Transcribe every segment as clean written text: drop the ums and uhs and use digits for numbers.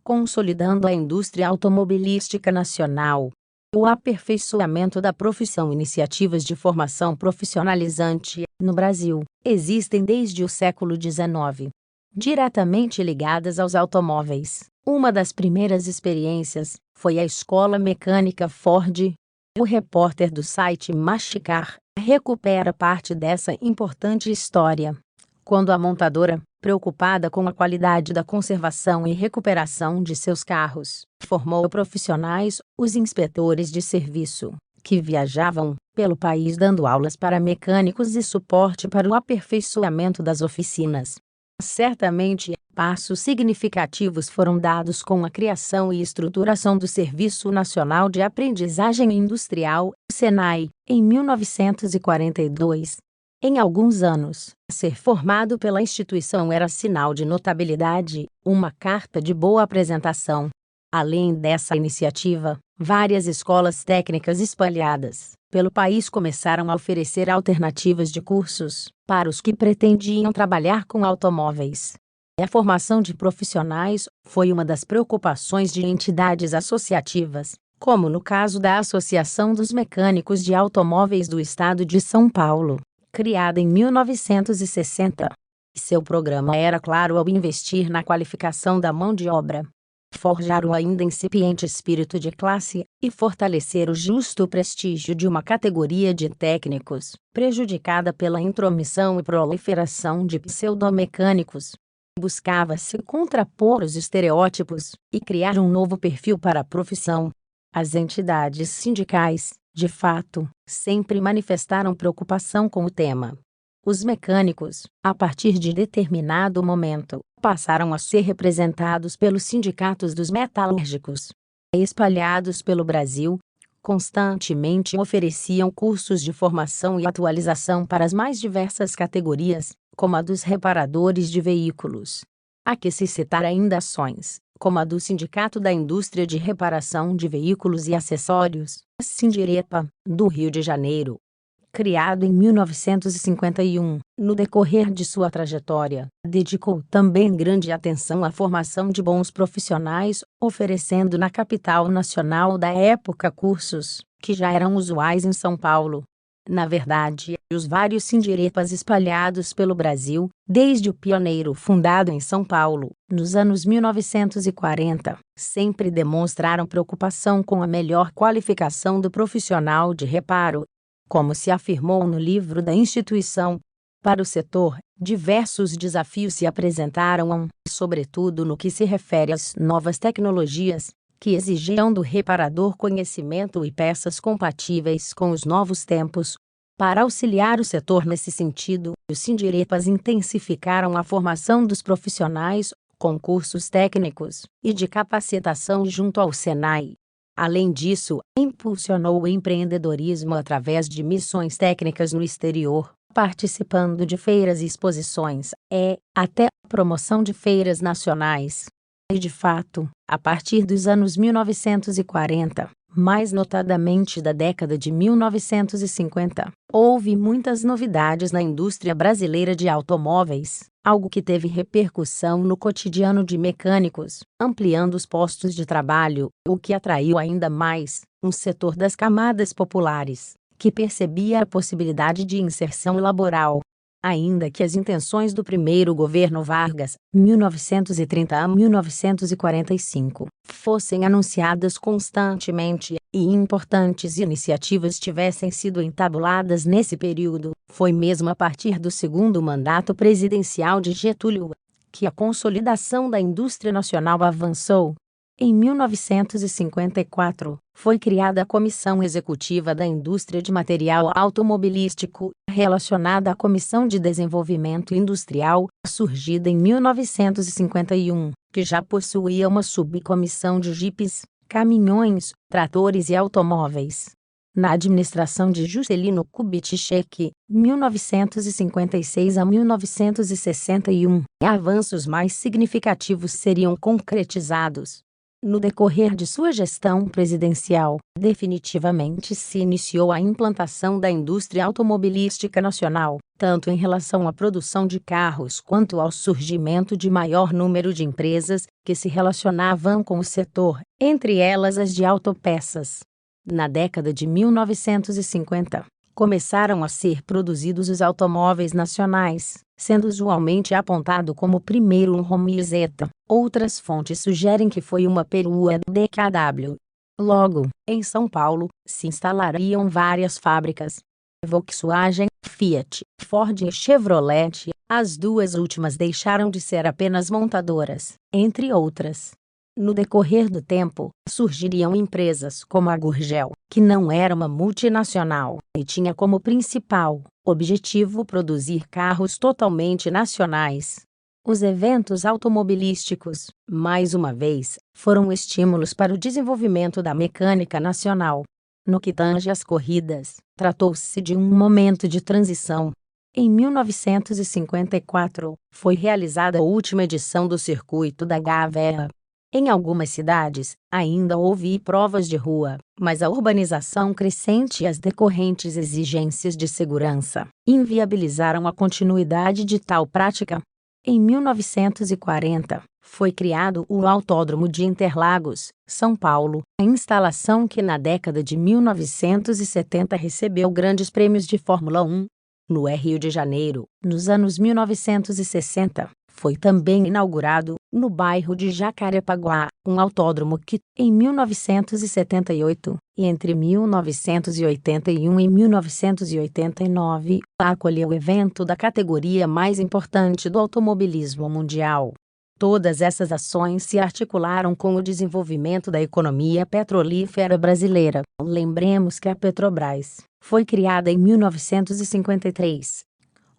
consolidando a indústria automobilística nacional. O aperfeiçoamento da profissão. Iniciativas de formação profissionalizante no Brasil existem desde o século XIX, diretamente ligadas aos automóveis. Uma das primeiras experiências foi a Escola Mecânica Ford. O repórter do site Machicar recupera parte dessa importante história. Quando a montadora, preocupada com a qualidade da conservação e recuperação de seus carros, formou profissionais, os inspetores de serviço, que viajavam pelo país dando aulas para mecânicos e suporte para o aperfeiçoamento das oficinas. Certamente, passos significativos foram dados com a criação e estruturação do Serviço Nacional de Aprendizagem Industrial, SENAI, em 1942. Em alguns anos, ser formado pela instituição era sinal de notabilidade, uma carta de boa apresentação. Além dessa iniciativa, várias escolas técnicas espalhadas pelo país começaram a oferecer alternativas de cursos para os que pretendiam trabalhar com automóveis. A formação de profissionais foi uma das preocupações de entidades associativas, como no caso da Associação dos Mecânicos de Automóveis do Estado de São Paulo, criada em 1960. Seu programa era claro ao investir na qualificação da mão de obra, forjar o ainda incipiente espírito de classe e fortalecer o justo prestígio de uma categoria de técnicos, prejudicada pela intromissão e proliferação de pseudomecânicos. Buscava-se contrapor os estereótipos e criar um novo perfil para a profissão. As entidades sindicais, de fato, sempre manifestaram preocupação com o tema. Os mecânicos, a partir de determinado momento, passaram a ser representados pelos sindicatos dos metalúrgicos. Espalhados pelo Brasil, constantemente ofereciam cursos de formação e atualização para as mais diversas categorias, como a dos reparadores de veículos. Há que se citar ainda ações, como a do Sindicato da Indústria de Reparação de Veículos e Acessórios, Sindirepa, do Rio de Janeiro. Criado em 1951, no decorrer de sua trajetória, dedicou também grande atenção à formação de bons profissionais, oferecendo na capital nacional da época cursos que já eram usuais em São Paulo. Na verdade, os vários Sindirepas espalhados pelo Brasil, desde o pioneiro fundado em São Paulo, nos anos 1940, sempre demonstraram preocupação com a melhor qualificação do profissional de reparo. Como se afirmou no livro da instituição, para o setor, diversos desafios se apresentaram, sobretudo no que se refere às novas tecnologias, que exigiam do reparador conhecimento e peças compatíveis com os novos tempos. Para auxiliar o setor nesse sentido, os Sindirepas intensificaram a formação dos profissionais, com cursos técnicos e de capacitação junto ao SENAI. Além disso, impulsionou o empreendedorismo através de missões técnicas no exterior, participando de feiras e exposições, até promoção de feiras nacionais. E de fato, a partir dos anos 1940, mais notadamente da década de 1950, houve muitas novidades na indústria brasileira de automóveis, algo que teve repercussão no cotidiano de mecânicos, ampliando os postos de trabalho, o que atraiu ainda mais um setor das camadas populares, que percebia a possibilidade de inserção laboral. Ainda que as intenções do primeiro governo Vargas, 1930 a 1945, fossem anunciadas constantemente, e importantes iniciativas tivessem sido entabuladas nesse período, foi mesmo a partir do segundo mandato presidencial de Getúlio que a consolidação da indústria nacional avançou. Em 1954, foi criada a Comissão Executiva da Indústria de Material Automobilístico, relacionada à Comissão de Desenvolvimento Industrial, surgida em 1951, que já possuía uma subcomissão de jipes, caminhões, tratores e automóveis. Na administração de Juscelino Kubitschek, 1956 a 1961, avanços mais significativos seriam concretizados. No decorrer de sua gestão presidencial, definitivamente se iniciou a implantação da indústria automobilística nacional, tanto em relação à produção de carros quanto ao surgimento de maior número de empresas que se relacionavam com o setor, entre elas as de autopeças. Na década de 1950, começaram a ser produzidos os automóveis nacionais, sendo usualmente apontado como primeiro um Romeo Zeta. Outras fontes sugerem que foi uma perua do DKW. Logo, em São Paulo, se instalariam várias fábricas. Volkswagen, Fiat, Ford e Chevrolet, as duas últimas deixaram de ser apenas montadoras, entre outras. No decorrer do tempo, surgiriam empresas como a Gurgel, que não era uma multinacional e tinha como principal objetivo produzir carros totalmente nacionais. Os eventos automobilísticos, mais uma vez, foram estímulos para o desenvolvimento da mecânica nacional. No que tange às corridas, tratou-se de um momento de transição. Em 1954, foi realizada a última edição do Circuito da Gavea. Em algumas cidades, ainda houve provas de rua, mas a urbanização crescente e as decorrentes exigências de segurança inviabilizaram a continuidade de tal prática. Em 1940, foi criado o Autódromo de Interlagos, São Paulo, a instalação que na década de 1970 recebeu grandes prêmios de Fórmula 1. No Rio de Janeiro, nos anos 1960, foi também inaugurado, no bairro de Jacarepaguá, um autódromo que, em 1978, e entre 1981 e 1989, acolheu o evento da categoria mais importante do automobilismo mundial. Todas essas ações se articularam com o desenvolvimento da economia petrolífera brasileira. Lembremos que a Petrobras foi criada em 1953.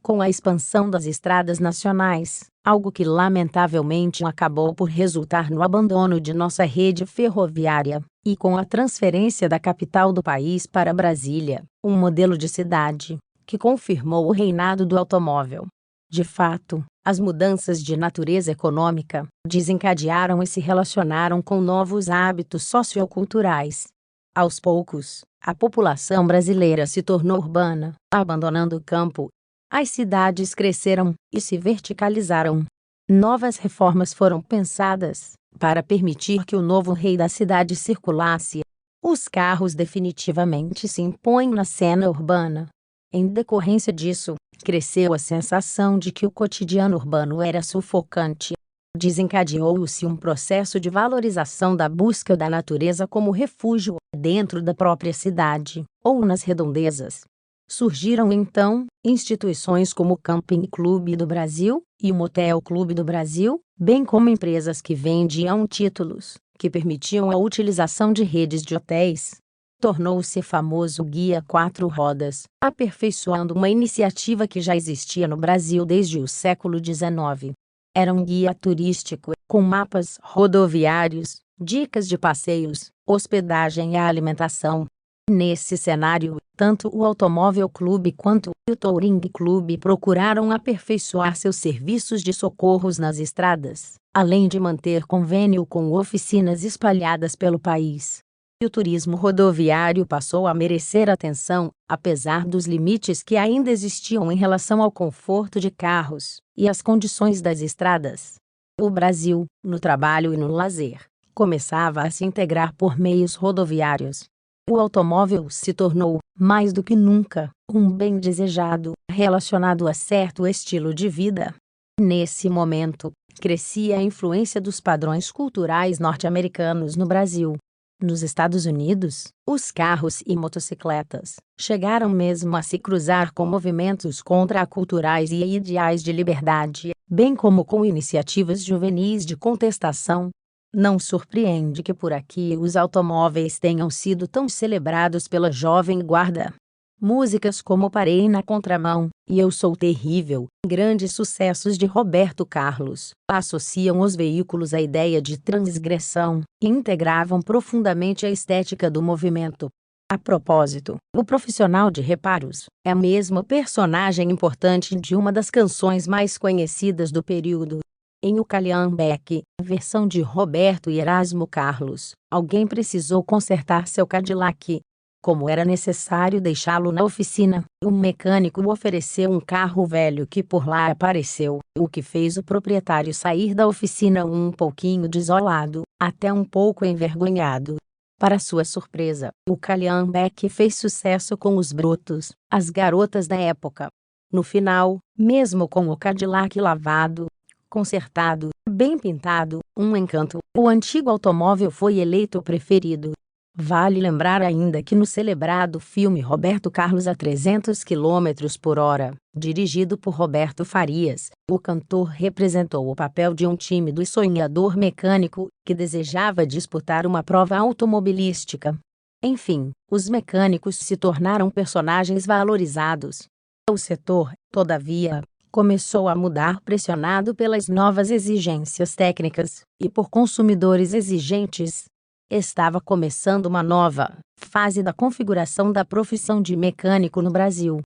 Com a expansão das estradas nacionais, algo que lamentavelmente acabou por resultar no abandono de nossa rede ferroviária, e com a transferência da capital do país para Brasília, um modelo de cidade que confirmou o reinado do automóvel. De fato, as mudanças de natureza econômica desencadearam e se relacionaram com novos hábitos socioculturais. Aos poucos, a população brasileira se tornou urbana, abandonando o campo. As cidades cresceram e se verticalizaram. Novas reformas foram pensadas para permitir que o novo rei da cidade circulasse. Os carros definitivamente se impõem na cena urbana. Em decorrência disso, cresceu a sensação de que o cotidiano urbano era sufocante. Desencadeou-se um processo de valorização da busca da natureza como refúgio dentro da própria cidade ou nas redondezas. Surgiram então instituições como o Camping Clube do Brasil e o Motel Clube do Brasil, bem como empresas que vendiam títulos que permitiam a utilização de redes de hotéis. Tornou-se famoso o Guia Quatro Rodas, aperfeiçoando uma iniciativa que já existia no Brasil desde o século XIX. Era um guia turístico, com mapas rodoviários, dicas de passeios, hospedagem e alimentação. Nesse cenário, tanto o Automóvel Clube quanto o Touring Clube procuraram aperfeiçoar seus serviços de socorros nas estradas, além de manter convênio com oficinas espalhadas pelo país. O turismo rodoviário passou a merecer atenção, apesar dos limites que ainda existiam em relação ao conforto de carros e às condições das estradas. O Brasil, no trabalho e no lazer, começava a se integrar por meios rodoviários. O automóvel se tornou, mais do que nunca, um bem desejado, relacionado a certo estilo de vida. Nesse momento, crescia a influência dos padrões culturais norte-americanos no Brasil. Nos Estados Unidos, os carros e motocicletas chegaram mesmo a se cruzar com movimentos contraculturais e ideais de liberdade, bem como com iniciativas juvenis de contestação. Não surpreende que por aqui os automóveis tenham sido tão celebrados pela jovem guarda. Músicas como Parei na Contramão e Eu Sou Terrível, grandes sucessos de Roberto Carlos, associam os veículos à ideia de transgressão e integravam profundamente a estética do movimento. A propósito, o profissional de reparos é mesmo personagem importante de uma das canções mais conhecidas do período. Em O Calhambeque, versão de Roberto e Erasmo Carlos, alguém precisou consertar seu Cadillac. Como era necessário deixá-lo na oficina, um mecânico ofereceu um carro velho que por lá apareceu, o que fez o proprietário sair da oficina um pouquinho desolado, até um pouco envergonhado. Para sua surpresa, o Calhambeque fez sucesso com os brotos, as garotas da época. No final, mesmo com o Cadillac lavado, consertado, bem pintado, um encanto, o antigo automóvel foi eleito o preferido. Vale lembrar ainda que no celebrado filme Roberto Carlos a 300 km/h, dirigido por Roberto Farias, o cantor representou o papel de um tímido e sonhador mecânico que desejava disputar uma prova automobilística. Enfim, os mecânicos se tornaram personagens valorizados. O setor, todavia, começou a mudar pressionado pelas novas exigências técnicas e por consumidores exigentes. Estava começando uma nova fase da configuração da profissão de mecânico no Brasil.